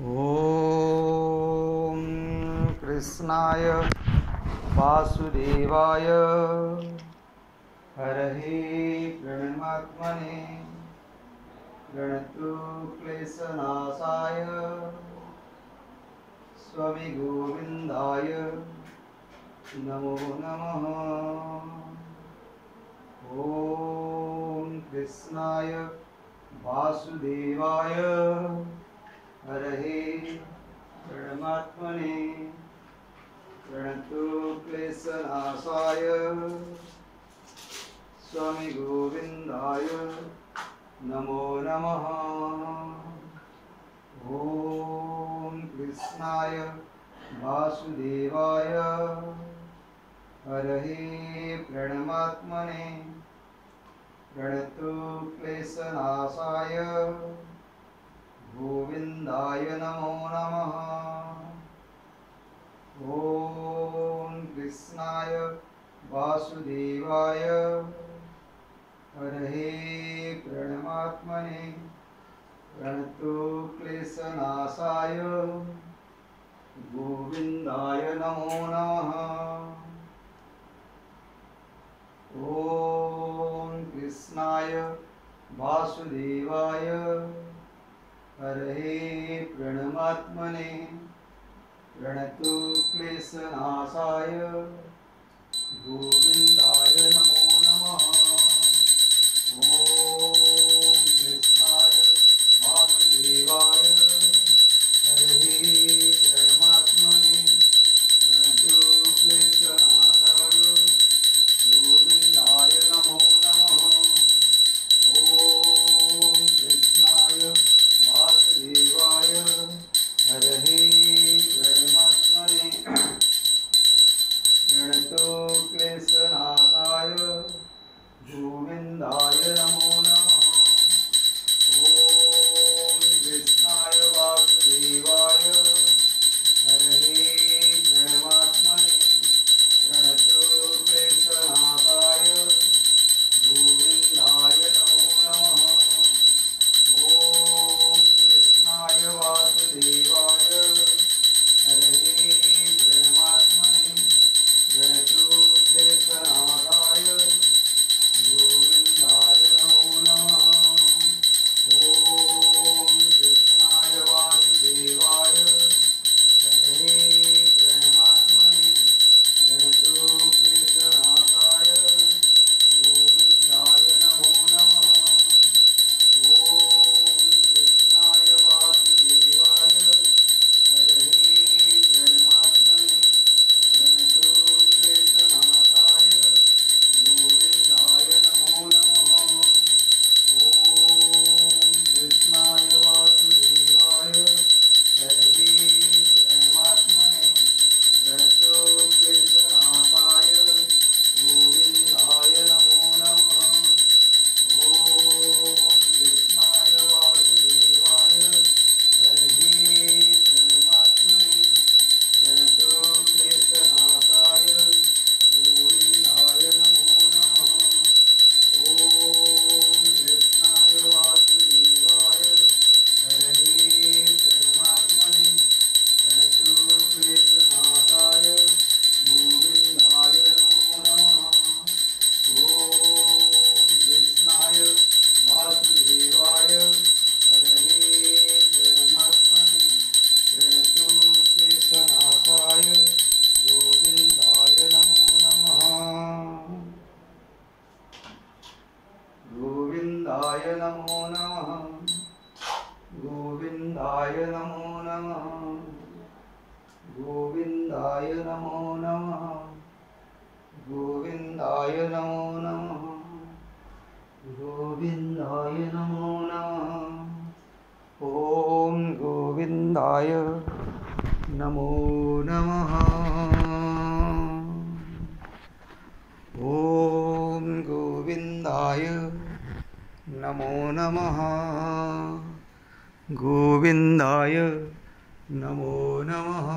ॐ कृष्णाय वासुदेवाय हरये प्रणमात्मने प्रणतु क्लेशनाशाय स्वामी गोविन्दाय नमो नमः। ॐ कृष्णाय वासुदेवाय हरये प्रणमात्मने प्रणतु क्लेशनाशाय स्वामी गोविन्दाय नमो नमः। ॐ कृष्णाय वासुदेवाय हरये प्रणमात्मने प्रणतु क्लेशनाशाय गोविन्दाय नमो नमः। ॐ कृष्णाय वासुदेवाय हरये प्रणमात्मने प्रणतु क्लेशनाशाय गोविन्दाय नमो नमः। ॐ कृष्णाय वासुदेवाय हरये प्रणमात्मने प्रणतु क्लेशनाशाय गोविन्दाय नमो नमः। ॐ कृष्णाय वासुदेवाय हरये प्रणमात्मने प्रणतु क्लेशनाशाय गोविन्दाय नमो नमः। ॐ कृष्णाय वासुदेवाय हरये प्रणमात्मने प्रणतु क्लेशनाशाय गोविन्दाय नमो नमः। ॐ कृष्णाय वासुदेवाय हरये प्रणमात्मने प्रणतु क्लेशनाशाय गोविन्दाय नमो नमः। ॐ कृष्णाय वासुदेवाय हरये प्रणमात्मने प्रणतु क्लेशनाशाय गोविन्दाय नमो नमः। ॐ कृष्णाय वासुदेवाय हरये प्रणमात्मने प्रणतु क्लेशनाशाय गोविन्दाय नमो नमः। ॐ कृष्णाय वासुदेवाय हरये प्रणमात्मने प्रणतु क्लेशनाशाय गोविन्दाय नमो नमः। ॐ कृष्णाय वासुदेवाय हरये प्रणमात्मने प्रणतु क्लेशनाशाय गोविन्दाय नमो नमः। ॐ कृष्णाय वासुदेवाय हरये प्रणमात्मने प्रणतु क्लेशनाशाय गोविन्दाय नमो नमः। ॐ कृष्णाय वासुदेवाय हरये प्रणमात्मने प्रणतु क्लेशनाशाय गोविन्दाय नमो नमः। ॐ कृष्णाय वासुदेवाय हरये प्रणमात्मने प्रणतु क्लेशनाशाय गोविन्दाय नमो नमः। गोविन्दाय नमो नमः। गोविन्दाय नमो नमः। गोविन्दाय नमो नमः। गोविन्दाय नमो नमः। गोविन्दाय नमो नमः। ॐ गोविन्दाय नमो नमः। ॐ गोविन्दाय नमो नमः। गोविन्दाय नमो नमः।